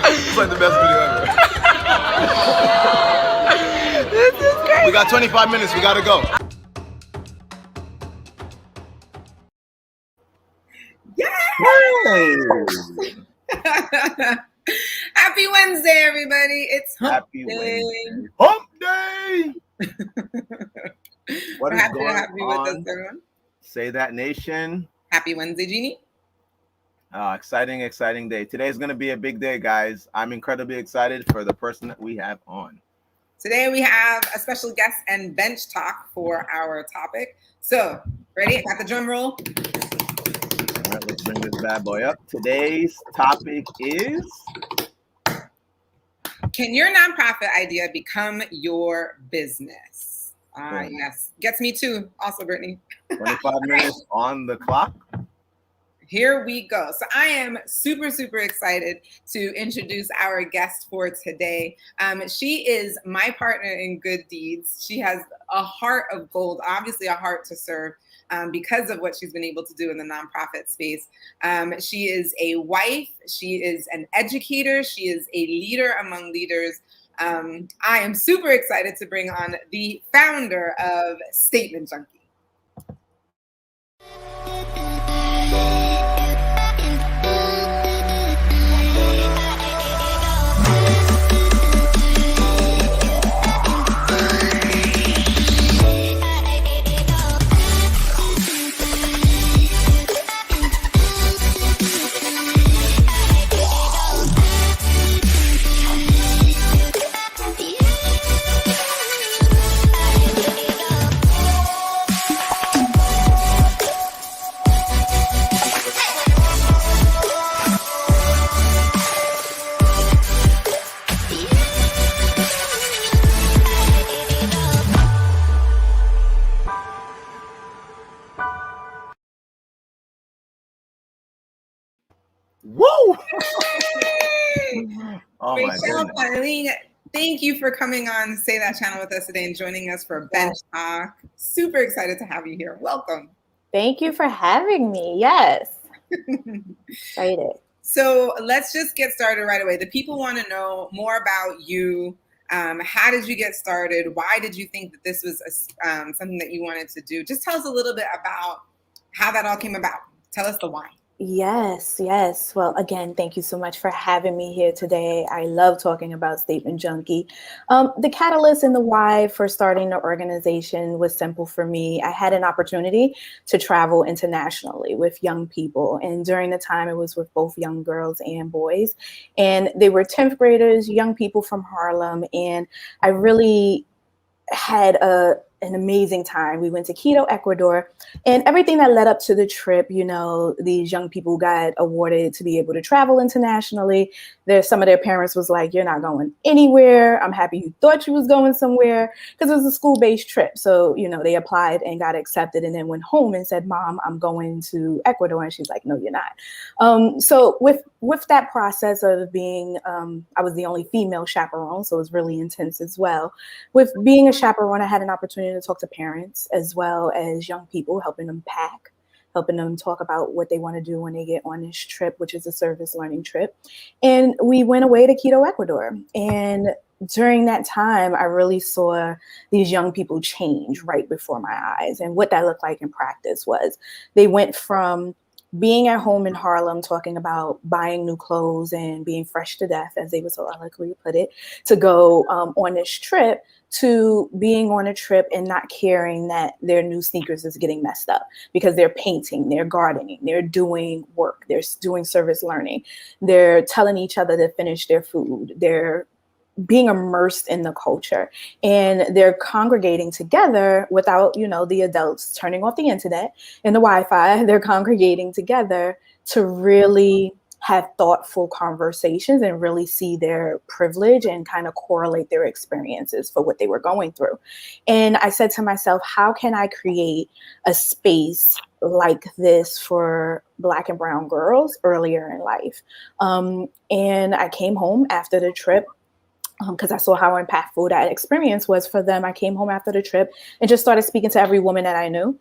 It's like the best video ever. This is crazy. We got 25 minutes. We gotta go. Yes! Happy Wednesday, everybody. It's hump Happy day. Wednesday. Hump day. What We're is happy to going have you with us, on? everyone. Say that, nation. Happy Wednesday, Jeannie. Exciting day. Today's going to be a big day, guys. I'm incredibly excited for the person that we have on. Today we have a special guest and bench talk for our topic. So, ready? Got the drum roll? All right, let's bring this bad boy up. Today's topic is... Can your nonprofit idea become your business? Yes. Gets me too. Also, Brittany. 25 minutes on the clock. Here we go. So I am super excited to introduce our guest for today. She is my partner in good deeds. She has a heart of gold, obviously a heart to serve because of what she's been able to do in the nonprofit space. She is a wife. She is an educator. She is a leader among leaders. I am super excited to bring on the founder of Statement Junkie. Woo! Oh my Rashell goodness. Paling, thank you for coming on Say That channel with us today and joining us for Bench Talk. Super excited to have you here. Welcome. Thank you for having me. Yes. Excited. So let's just get started right away. The people want to know more about you. How did you get started? Why did you think that this was something that you wanted to do? Just tell us a little bit about how that all came about. Tell us the why. Yes. Well, again, thank you so much for having me here today. I love talking about Statement Junkie. The catalyst and the why for starting the organization was simple for me. I had an opportunity to travel internationally with young people. And during the time, it was with both young girls and boys. And they were 10th graders, young people from Harlem. And I really had an amazing time. We went to Quito, Ecuador, and everything that led up to the trip, you know, these young people got awarded to be able to travel internationally. Some of their parents was like, you're not going anywhere. I'm happy you thought you was going somewhere, because it was a school-based trip. So, you know, they applied and got accepted and then went home and said, Mom, I'm going to Ecuador. And she's like, no, you're not. So with that process of being, I was the only female chaperone, so it was really intense as well. With being a chaperone, I had an opportunity to talk to parents as well as young people, helping them pack, helping them talk about what they want to do when they get on this trip, which is a service learning trip. And we went away to Quito, Ecuador. And during that time, I really saw these young people change right before my eyes. And what that looked like in practice was they went from being at home in Harlem, talking about buying new clothes and being fresh to death, as they would so eloquently put it, to go on this trip, to being on a trip and not caring that their new sneakers is getting messed up because they're painting, they're gardening, they're doing work, they're doing service learning, they're telling each other to finish their food, they're being immersed in the culture, and they're congregating together without, you know, the adults turning off the internet and the Wi-Fi. They're congregating together to really have thoughtful conversations and really see their privilege and kind of correlate their experiences for what they were going through. And I said to myself, how can I create a space like this for Black and brown girls earlier in life? And I came home after the trip, because I saw how impactful that experience was for them. I came home after the trip and just started speaking to every woman that I knew.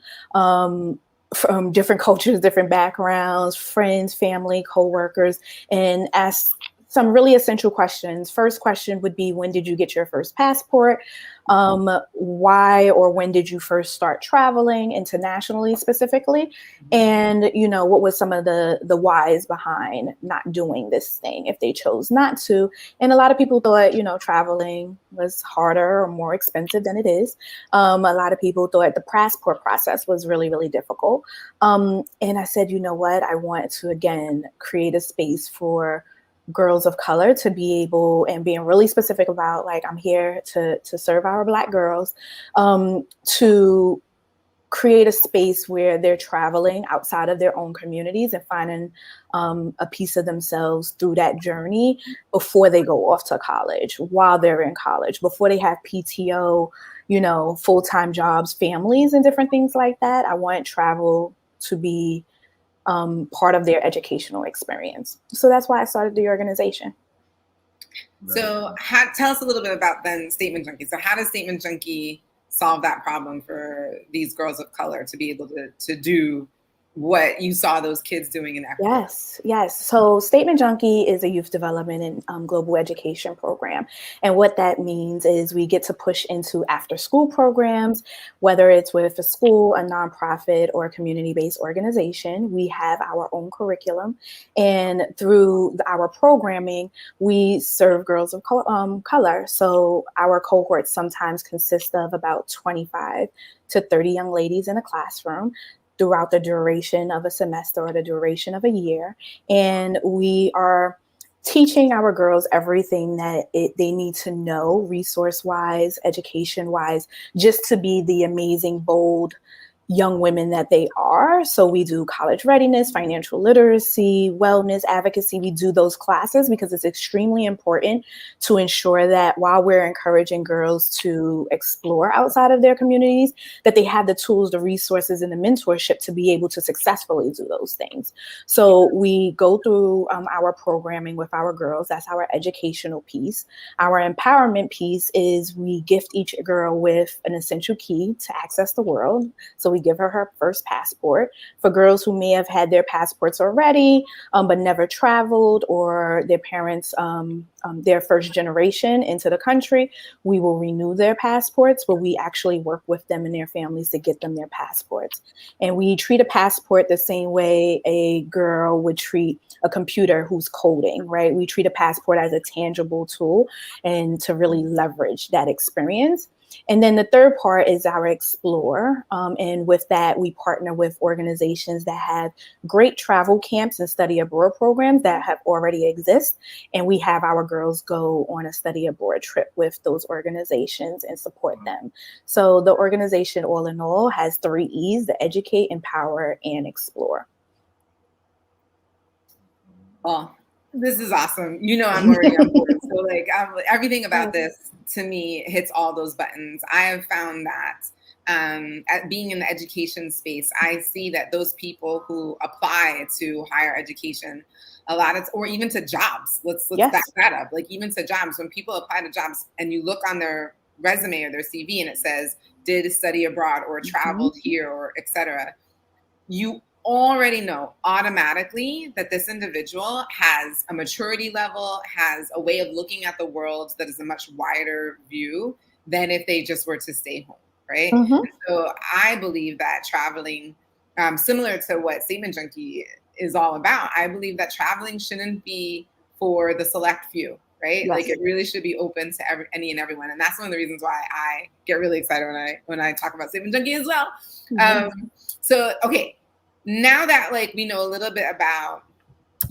from different cultures, different backgrounds, friends, family, coworkers, and ask some really essential questions. First question would be, when did you get your first passport? Why or when did you first start traveling internationally specifically? And, what was some of the whys behind not doing this thing if they chose not to? And a lot of people thought, traveling was harder or more expensive than it is. A lot of people thought the passport process was really, really difficult. And I said, you know what? I want to, again, create a space for girls of color to be able, and being really specific about, like, I'm here to serve our Black girls, to create a space where they're traveling outside of their own communities and finding a piece of themselves through that journey before they go off to college, while they're in college, before they have PTO, full-time jobs, families, and different things like that. I want travel to be part of their educational experience. So that's why I started the organization. So tell us a little bit about then Statement Junkie. So how does Statement Junkie solve that problem for these girls of color to be able to do what you saw those kids doing in Africa? Yes. So Statement Junkie is a youth development and global education program. And what that means is we get to push into after school programs, whether it's with a school, a nonprofit, or a community-based organization. We have our own curriculum. And through our programming, we serve girls of color. So our cohorts sometimes consist of about 25 to 30 young ladies in a classroom throughout the duration of a semester or the duration of a year. And we are teaching our girls everything that they need to know, resource-wise, education-wise, just to be the amazing, bold young women that they are. So we do college readiness, financial literacy, wellness, advocacy. We do those classes because it's extremely important to ensure that while we're encouraging girls to explore outside of their communities, that they have the tools, the resources, and the mentorship to be able to successfully do those things. So we go through our programming with our girls. That's our educational piece. Our empowerment piece is we gift each girl with an essential key to access the world. So we give her first passport. For girls who may have had their passports already, but never traveled, or their parents, their first generation into the country, we will renew their passports, but we actually work with them and their families to get them their passports. And we treat a passport the same way a girl would treat a computer who's coding, right? We treat a passport as a tangible tool and to really leverage that experience. And then the third part is our Explore. And with that, we partner with organizations that have great travel camps and study abroad programs that have already exist. And we have our girls go on a study abroad trip with those organizations and support them. So the organization, all in all, has 3 E's: the educate, empower, and explore. Oh, this is awesome. I'm already on board. So like everything about this to me hits all those buttons. I have found that at being in the education space, I see that those people who apply to higher education, a lot of, or even to jobs, let's back that up. Like even to jobs, when people apply to jobs and you look on their resume or their CV and it says, did study abroad or traveled here or et cetera, you already know automatically that this individual has a maturity level, has a way of looking at the world that is a much wider view than if they just were to stay home, right? So I believe that traveling, similar to what Statement Junkie is all about, I believe that traveling shouldn't be for the select few, right? Like it really should be open to any and everyone. And that's one of the reasons why I get really excited when I talk about Statement Junkie as well. So, okay. Now that like we know a little bit about,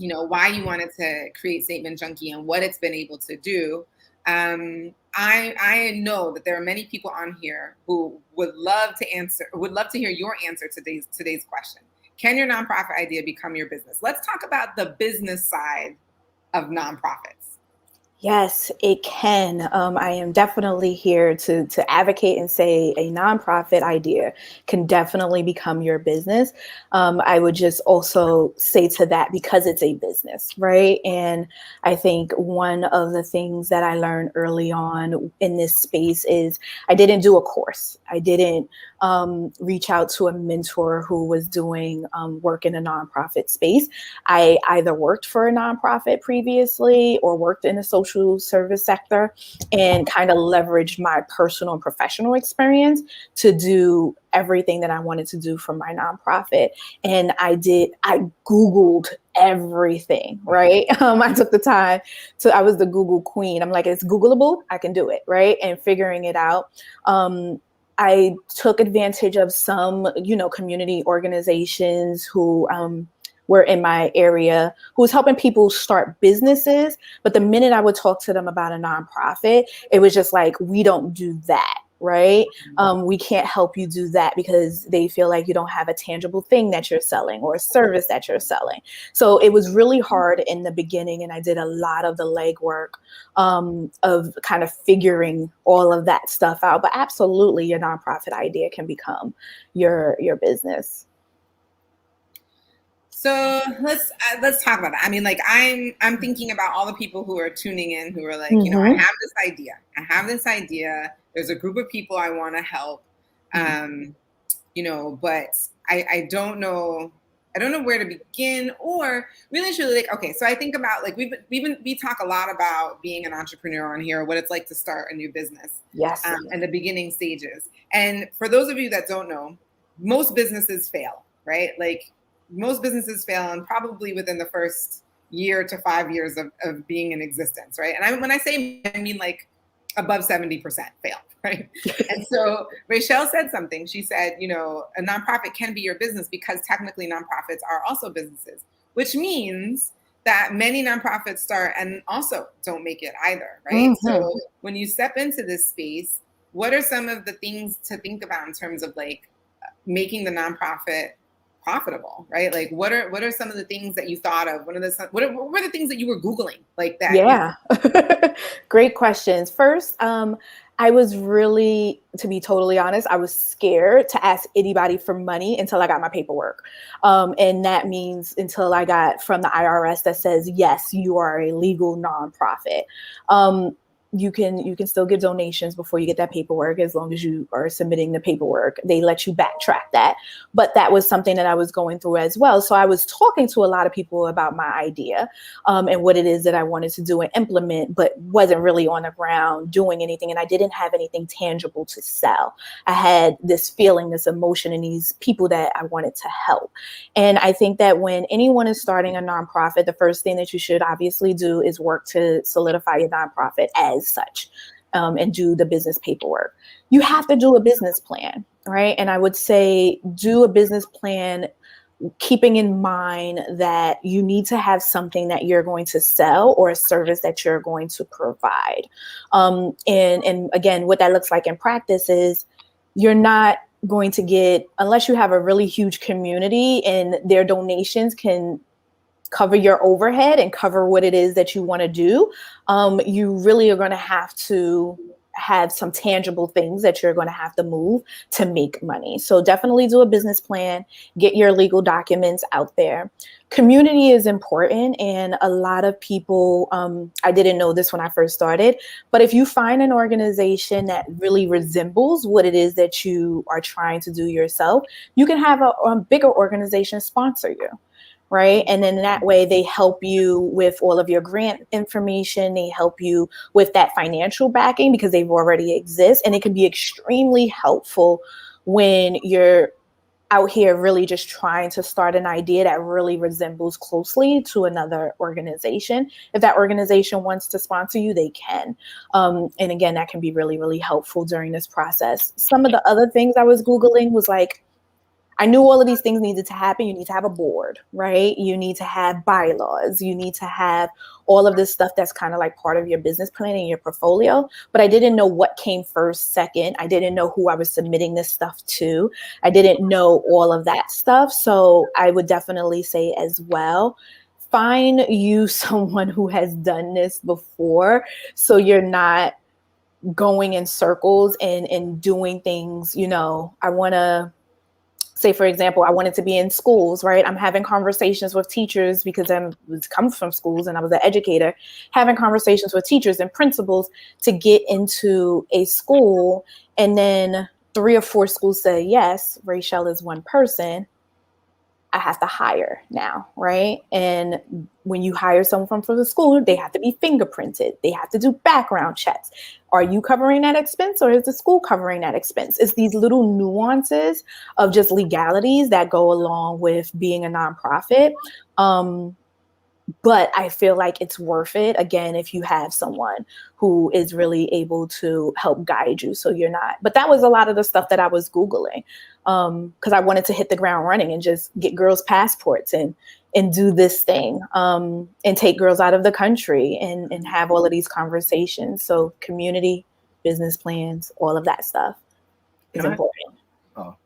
why you wanted to create Statement Junkie and what it's been able to do, I know that there are many people on here who would love to hear your answer to today's question. Can your nonprofit idea become your business? Let's talk about the business side of nonprofits. Yes, it can. I am definitely here to advocate and say a nonprofit idea can definitely become your business. I would just also say to that, because it's a business, right? And I think one of the things that I learned early on in this space is I didn't do a course. I didn't reach out to a mentor who was doing work in a nonprofit space. I either worked for a nonprofit previously or worked in the social service sector and kind of leveraged my personal and professional experience to do everything that I wanted to do for my nonprofit. And I Googled everything, right? I took the time I was the Google queen. I'm like, it's Googleable, I can do it, right? And figuring it out. I took advantage of some, community organizations who were in my area, who was helping people start businesses. But the minute I would talk to them about a nonprofit, it was just like, we don't do that, right? We can't help you do that because they feel like you don't have a tangible thing that you're selling or a service that you're selling. So it was really hard in the beginning, and I did a lot of the legwork of kind of figuring all of that stuff out. But absolutely, your nonprofit idea can become your business. So let's talk about that. I mean, like I'm thinking about all the people who are tuning in who are like, I have this idea. There's a group of people I want to help, but I don't know where to begin, or really truly, like, okay. So I think about, like, we talk a lot about being an entrepreneur on here, what it's like to start a new business. Yes. And the beginning stages. And for those of you that don't know, most businesses fail, right? Like, most businesses fail, and probably within the first year to 5 years of being in existence, right? And when I say, I mean like above 70% fail, right? And so Rashell said something. She said, a nonprofit can be your business because technically nonprofits are also businesses, which means that many nonprofits start and also don't make it either, right? So when you step into this space, what are some of the things to think about in terms of like making the nonprofit profitable, right? Like, what are some of the things that you thought of? What were the things that you were Googling like that? Yeah. Great questions. First, I was really, to be totally honest, I was scared to ask anybody for money until I got my paperwork. And that means until I got from the IRS that says, yes, you are a legal nonprofit. You can still give donations before you get that paperwork, as long as you are submitting the paperwork. They let you backtrack that. But that was something that I was going through as well. So I was talking to a lot of people about my idea and what it is that I wanted to do and implement, but wasn't really on the ground doing anything. And I didn't have anything tangible to sell. I had this feeling, this emotion, and these people that I wanted to help. And I think that when anyone is starting a nonprofit, the first thing that you should obviously do is work to solidify your nonprofit as such, and do the business paperwork. You have to do a business plan, right? And I would say do a business plan keeping in mind that you need to have something that you're going to sell or a service that you're going to provide. And again, what that looks like in practice is you're not going to get, unless you have a really huge community and their donations can cover your overhead and cover what it is that you want to do, you really are going to have to have some tangible things that you're going to have to move to make money. So definitely do a business plan, get your legal documents out there. Community is important. And a lot of people, I didn't know this when I first started, but if you find an organization that really resembles what it is that you are trying to do yourself, you can have a bigger organization sponsor you. Right. And then that way they help you with all of your grant information. They help you with that financial backing because they've already exist. And it can be extremely helpful when you're out here really just trying to start an idea that really resembles closely to another organization. If that organization wants to sponsor you, they can. And again, that can be really, really helpful during this process. Some of the other things I was Googling was like, I knew all of these things needed to happen. You need to have a board, right? You need to have bylaws. You need to have all of this stuff that's kind of like part of your business plan and your portfolio. But I didn't know what came first, second. I didn't know who I was submitting this stuff to. I didn't know all of that stuff. So I would definitely say as well, find you someone who has done this before, so you're not going in circles and doing things. I want to say, for example, I wanted to be in schools, right? I'm having conversations with teachers because I come from schools and I was an educator, having conversations with teachers and principals to get into a school. And then 3 or 4 schools say, yes, Rashell is one person. I have to hire now, right? And when you hire someone from the school, they have to be fingerprinted. They have to do background checks. Are you covering that expense, or is the school covering that expense? It's these little nuances of just legalities that go along with being a nonprofit. But I feel like it's worth it, again, if you have someone who is really able to help guide you so you're not. But that was a lot of the stuff that I was Googling, because I wanted to hit the ground running and just get girls' passports and do this thing, and take girls out of the country and have all of these conversations. So community, business plans, all of that stuff is important.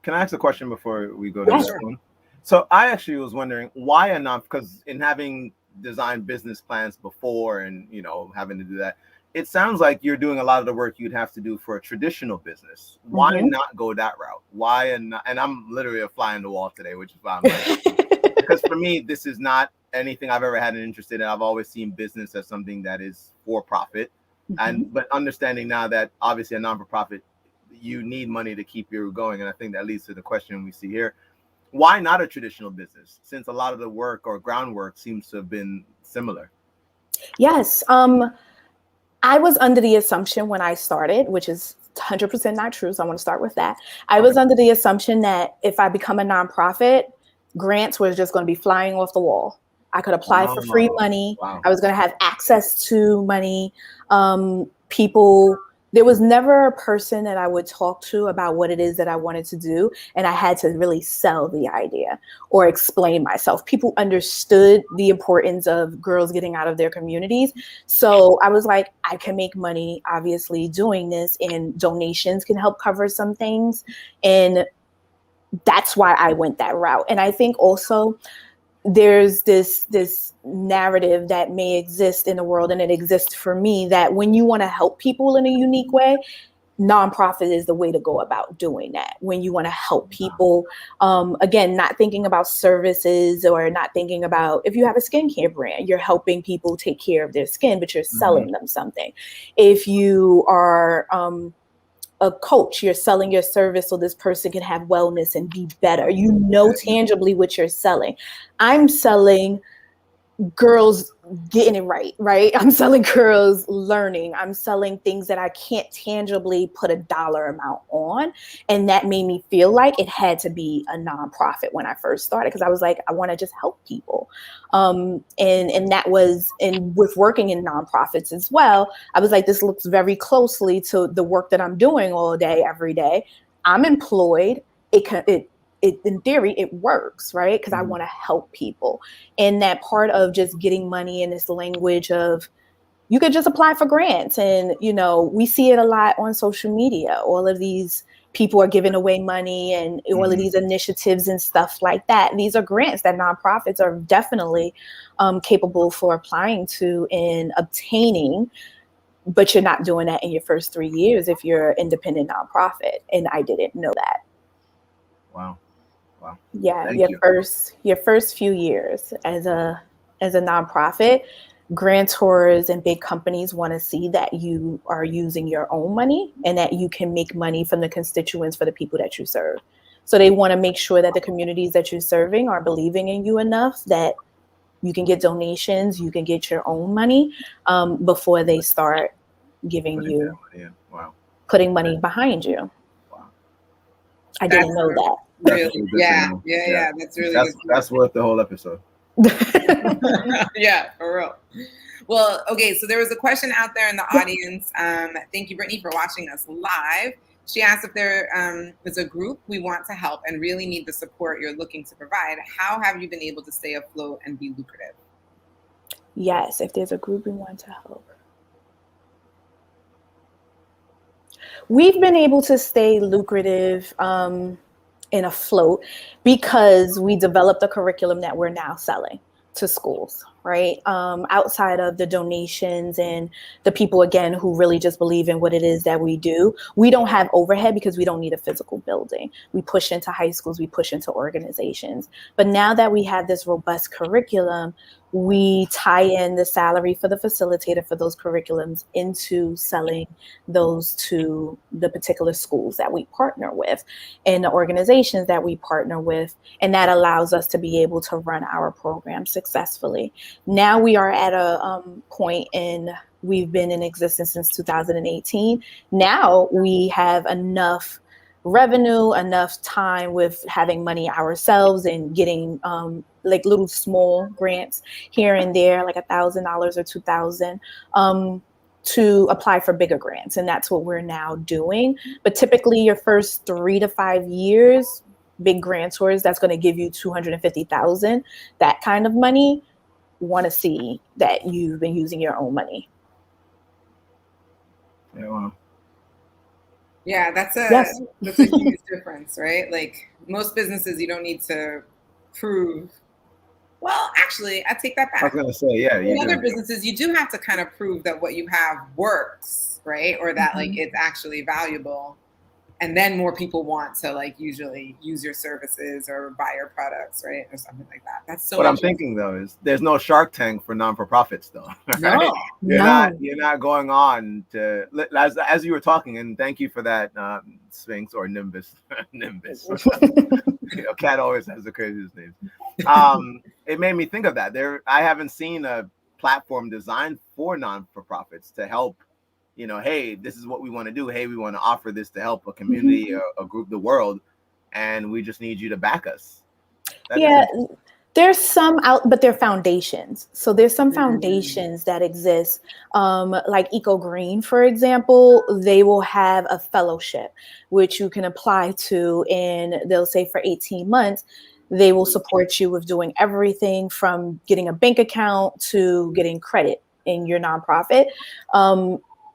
Can I ask a question before we go to this one? So I actually was wondering why because in having designed business plans before and, having to do that, it sounds like you're doing a lot of the work you'd have to do for a traditional business. Why not go that route? And I'm literally a fly on the wall today, which is why I'm like, because for me, this is not anything I've ever had an interest in. I've always seen business as something that is for profit. But understanding now that obviously a non-for-profit, you need money to keep you going. And I think that leads to the question we see here. Why not a traditional business, since a lot of the work or groundwork seems to have been similar? Yes. I was under the assumption when I started, which is 100% not true, so I want to start with that. I was under the assumption that if I become a nonprofit, grants was just going to be flying off the wall. I could apply for free money. Wow. I was going to have access to money. There was never a person that I would talk to about what it is that I wanted to do. And I had to really sell the idea or explain myself. People understood the importance of girls getting out of their communities. So I was like, I can make money, obviously, doing this, and donations can help cover some things. And that's why I went that route. And I think also there's this narrative that may exist in the world, and it exists for me, that when you want to help people in a unique way, nonprofit is the way to go about doing that. When you want to help people, again, not thinking about services or not thinking about, if you have a skincare brand, you're helping people take care of their skin, but you're selling them something. If you are a coach, you're selling your service so this person can have wellness and be better. Tangibly what you're selling. I'm selling girls getting it right? I'm selling girls learning. I'm selling things that I can't tangibly put a dollar amount on. And that made me feel like it had to be a nonprofit when I first started, because I was like, I want to just help people. And that was, and with working in nonprofits as well, I was like, this looks very closely to the work that I'm doing all day, every day. I'm employed. It in theory, it works, right? Because I want to help people. And that part of just getting money in this language of, you could just apply for grants. And, we see it a lot on social media. All of these people are giving away money and all of these initiatives and stuff like that. These are grants that nonprofits are definitely capable for applying to and obtaining. But you're not doing that in your first 3 years if you're an independent nonprofit. And I didn't know that. Wow. Yeah, your first few years as a nonprofit, grantors and big companies want to see that you are using your own money and that you can make money from the constituents for the people that you serve. So they want to make sure that the communities that you're serving are believing in you enough that you can get donations, you can get your own money before they start giving you, putting money behind you. Wow. I didn't know that. Really? Yeah. That's really that's worth the whole episode. Yeah, for real. Well, okay, so there was a question out there in the audience. Thank you, Brittany, for watching us live. She asked if there is a group we want to help and really need the support you're looking to provide. How have you been able to stay afloat and be lucrative? Yes, if there's a group we want to help. We've been able to stay lucrative and afloat because we developed a curriculum that we're now selling to schools, right? Outside of the donations and the people, again, who really just believe in what it is that we do. We don't have overhead because we don't need a physical building. We push into high schools, we push into organizations. But now that we have this robust curriculum, we tie in the salary for the facilitator for those curriculums into selling those to the particular schools that we partner with and the organizations that we partner with. And that allows us to be able to run our program successfully. Now we are at a point in, we've been in existence since 2018. Now we have enough revenue, enough time with having money ourselves and getting like little small grants here and there, like $1,000 or $2,000 to apply for bigger grants. And that's what we're now doing. But typically your first 3 to 5 years, big grantors, that's going to give you $250,000, that kind of money, want to see that you've been using your own money. Yeah, wow. Yeah, that's a huge difference, right? Like most businesses, you don't need to prove. Well, actually, I take that back. I was gonna say, yeah. In other businesses, you do have to kind of prove that what you have works, right? Or that like it's actually valuable. And then more people want to like usually use your services or buy your products, right? Or something like that. That's so. What I'm thinking though is there's no Shark Tank for non-for-profits though. Right? No, you're not going on to as you were talking, and thank you for that, Sphinx or Nimbus. Nimbus. Cat always has the craziest names. It made me think of that. I haven't seen a platform designed for non-for-profits to help. Hey, this is what we want to do. Hey, we want to offer this to help a community, a group, the world, and we just need you to back us. There's some out, but they're foundations. So there's some foundations that exist, like Eco Green, for example. They will have a fellowship, which you can apply to, and they'll say for 18 months, they will support you with doing everything from getting a bank account to getting credit in your nonprofit.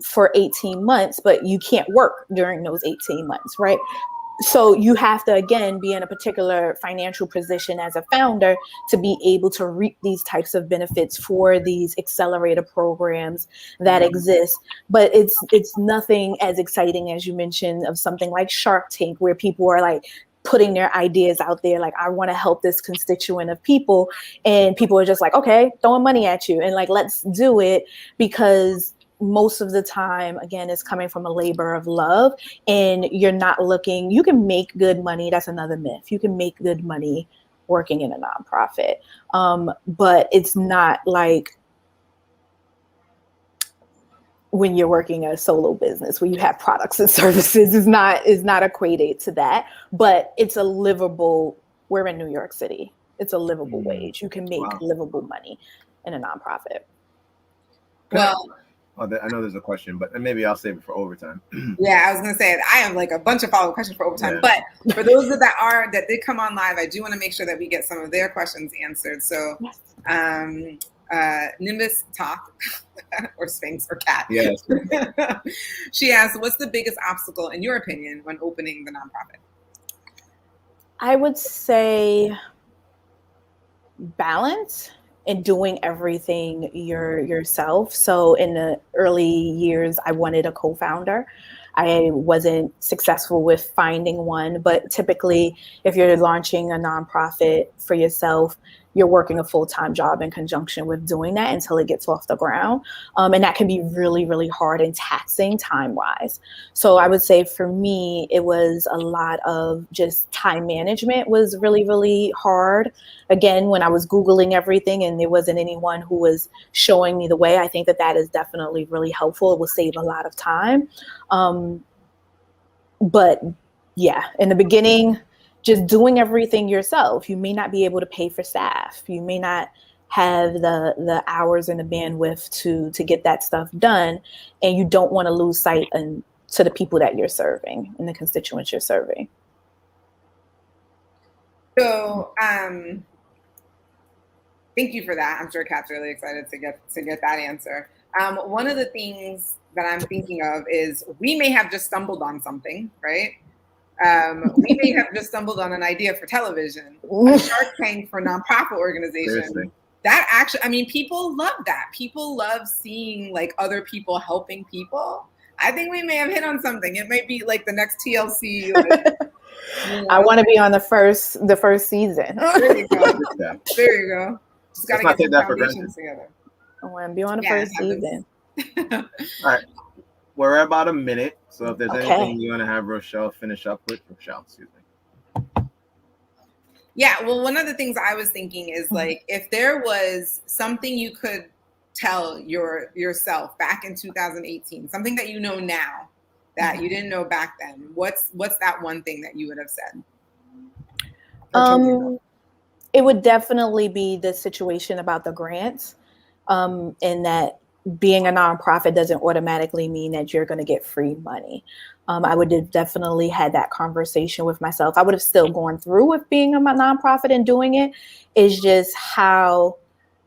For 18 months, but you can't work during those 18 months, right? So you have to, again, be in a particular financial position as a founder to be able to reap these types of benefits for these accelerator programs that exist. But it's nothing as exciting as you mentioned of something like Shark Tank, where people are like putting their ideas out there, like, I want to help this constituent of people, and people are just like, okay, throwing money at you, and like, let's do it, because most of the time, again, it's coming from a labor of love, and you're not looking, you can make good money. That's another myth. You can make good money working in a nonprofit. But it's not like when you're working a solo business where you have products and services, is not equated to that, but it's a livable, we're in New York City. It's a livable wage. You can make livable money in a nonprofit. Well, I know there's a question, but maybe I'll save it for overtime. Yeah, I was gonna say I have like a bunch of follow-up questions for overtime, but for those that did come on live, I do want to make sure that we get some of their questions answered. So, Nimbus Talk or Sphinx or Cat. Yes. She asks, "What's the biggest obstacle, in your opinion, when opening the nonprofit?" I would say balance. And doing everything yourself. So in the early years, I wanted a co-founder. I wasn't successful with finding one, but typically if you're launching a nonprofit for yourself, you're working a full-time job in conjunction with doing that until it gets off the ground. And that can be really, really hard and taxing time-wise. So I would say for me, it was a lot of just time management was really, really hard. Again, when I was Googling everything and there wasn't anyone who was showing me the way, I think that is definitely really helpful. It will save a lot of time. But yeah, in the beginning, just doing everything yourself. You may not be able to pay for staff. You may not have the hours and the bandwidth to get that stuff done. And you don't want to lose sight to the people that you're serving and the constituents you're serving. So thank you for that. I'm sure Kat's really excited to get that answer. One of the things that I'm thinking of is we may have just stumbled on something, right? We may have just stumbled on an idea for television, a Shark Tank for nonprofit organization. Seriously. that actually, I mean, people love that. People love seeing like other people helping people. I think we may have hit on something. It might be like the next TLC. Like, I want to be on the first season. There you go. Yeah. There you go. Just gotta get some foundations together. I want to be on the first season. All right. We're at about a minute. So if there's anything you want to have Rashell finish up with, Rashell, excuse me. Yeah, well, one of the things I was thinking is like, if there was something you could tell yourself back in 2018, something that you know now that you didn't know back then, what's that one thing that you would have said? It would definitely be the situation about the grants, and that being a nonprofit doesn't automatically mean that you're going to get free money. I would have definitely had that conversation with myself. I would have still gone through with being a nonprofit and doing it. It's just how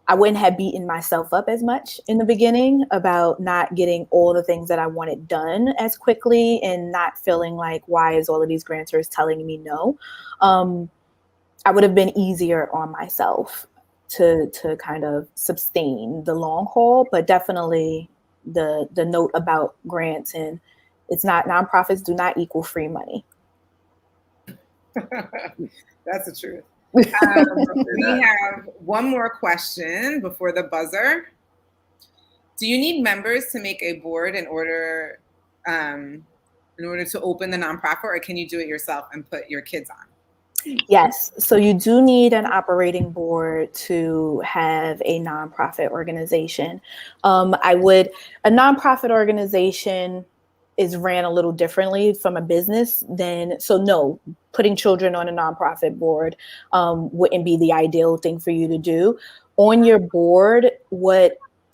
I wouldn't have beaten myself up as much in the beginning about not getting all the things that I wanted done as quickly and not feeling like, why is all of these grantors telling me no? I would have been easier on myself to kind of sustain the long haul, but definitely the note about grants, and it's not, nonprofits do not equal free money. That's the truth. We have one more question before the buzzer. Do you need members to make a board in order to open the nonprofit, or can you do it yourself and put your kids on? Yes. So you do need an operating board to have a nonprofit organization. A nonprofit organization is ran a little differently from a business no, putting children on a nonprofit board wouldn't be the ideal thing for you to do. On your board,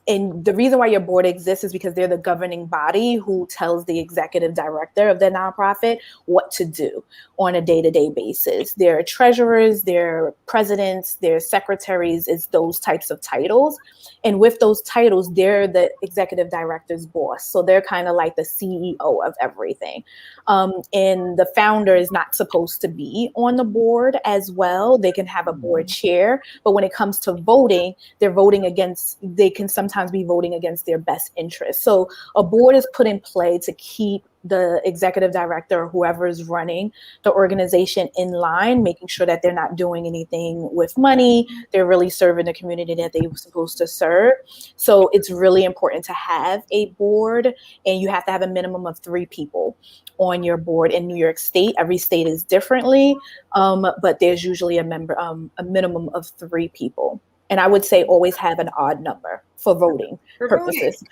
and the reason why your board exists is because they're the governing body who tells the executive director of the nonprofit what to do on a day-to-day basis. There are treasurers, there are presidents, there are secretaries, it's those types of titles. And with those titles, they're the executive director's boss. So they're kind of like the CEO of everything. And the founder is not supposed to be on the board as well. They can have a board chair, but when it comes to voting, they can sometimes be voting against their best interests. So a board is put in play to keep the executive director or whoever is running the organization in line, making sure that they're not doing anything with money. They're really serving the community that they were supposed to serve. So it's really important to have a board, and you have to have a minimum of 3 people on your board. In New York State, every state is differently, but there's usually a minimum of 3 people. And I would say always have an odd number for voting purposes.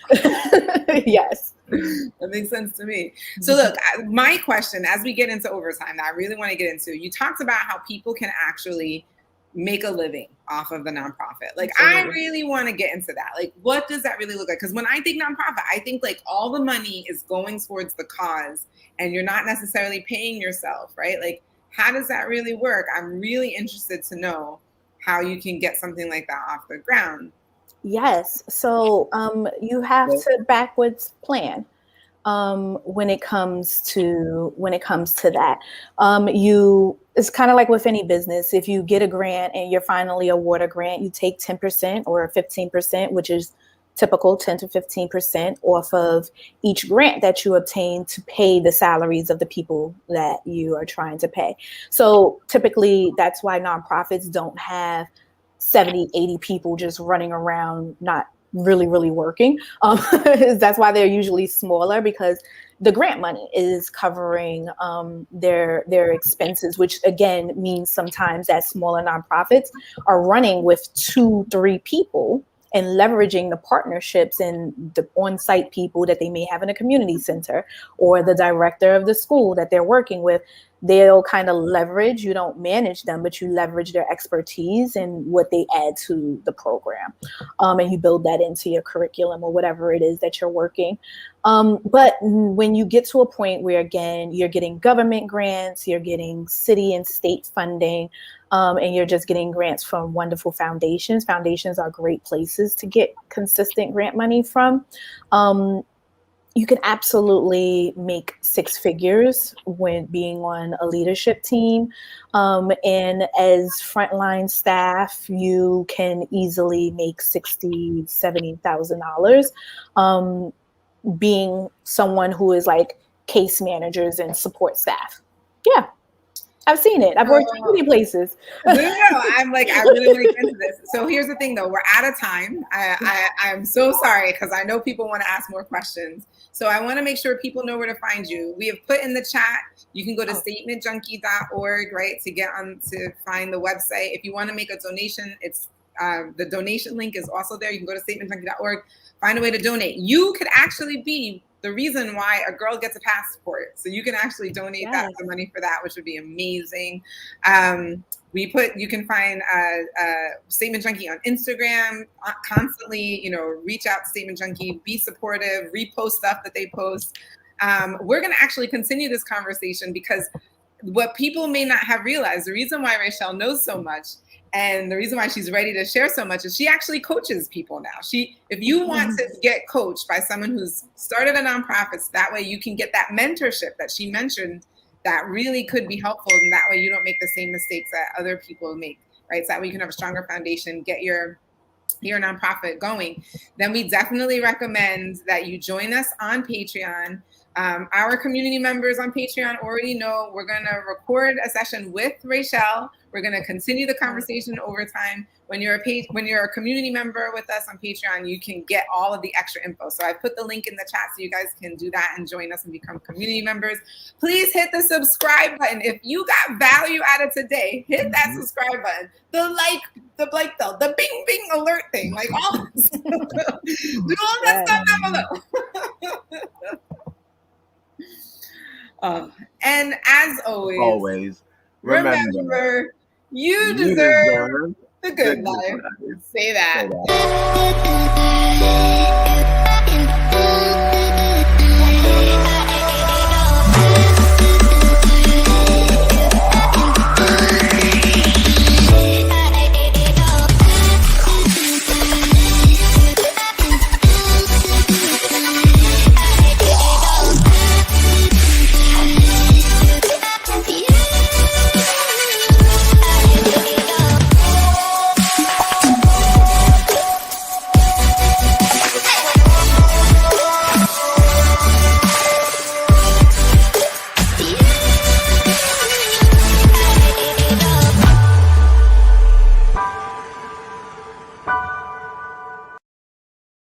Yes. That makes sense to me. So look, my question, as we get into overtime, that I really want to get into, you talked about how people can actually make a living off of the nonprofit. Like, I really want to get into that. Like, what does that really look like? Because when I think nonprofit, I think like all the money is going towards the cause and you're not necessarily paying yourself, right? Like, how does that really work? I'm really interested to know how you can get something like that off the ground. Yes. So you have to backwards plan when it comes to that. It's kind of like with any business. If you get a grant and you're finally awarded a grant, you take 10% or 15%, which is typical, 10 to 15% off of each grant that you obtain to pay the salaries of the people that you are trying to pay. So typically that's why nonprofits don't have 70, 80 people just running around, not really, really working. That's why they're usually smaller, because the grant money is covering their expenses, which again means sometimes that smaller nonprofits are running with 2-3 people and leveraging the partnerships and the on-site people that they may have in a community center or the director of the school that they're working with. They'll kind of leverage, you don't manage them, but you leverage their expertise and what they add to the program. And you build that into your curriculum or whatever it is that you're working. But when you get to a point where, again, you're getting government grants, you're getting city and state funding, and you're just getting grants from wonderful foundations. Foundations are great places to get consistent grant money from. you can absolutely make six figures when being on a leadership team. And as frontline staff, you can easily make $60,000, $70,000 being someone who is like case managers and support staff. Yeah. I've seen it. I've worked in many places. No, I'm like, I really want to get into this. So here's the thing, though. We're out of time. I'm so sorry because I know people want to ask more questions. So I want to make sure people know where to find you. We have put in the chat. You can go to statementjunkie.org, right, to get on to find the website. If you want to make a donation, it's the donation link is also there. You can go to statementjunkie.org, find a way to donate. You could actually be the reason why a girl gets a passport. So you can actually donate that the money for that, which would be amazing. You can find Statement Junkie on Instagram constantly, reach out to Statement Junkie, be supportive, repost stuff that they post. We're going to actually continue this conversation because what people may not have realized, the reason why Rashell knows so much and the reason why she's ready to share so much is she actually coaches people now. If you want to get coached by someone who's started a nonprofit, so that way you can get that mentorship that she mentioned that really could be helpful. And that way you don't make the same mistakes that other people make, right? So that way you can have a stronger foundation, get your nonprofit going. Then we definitely recommend that you join us on Patreon. Our community members on Patreon already know we're going to record a session with Rashell. We're going to continue the conversation over time. When you're a community member with us on Patreon, you can get all of the extra info. So I put the link in the chat so you guys can do that and join us and become community members. Please hit the subscribe button. If you got value out of today, hit that subscribe button. The like bell, the bing bing alert thing, like all this. Do all that stuff down below. And as always, remember you deserve the good life. Say that.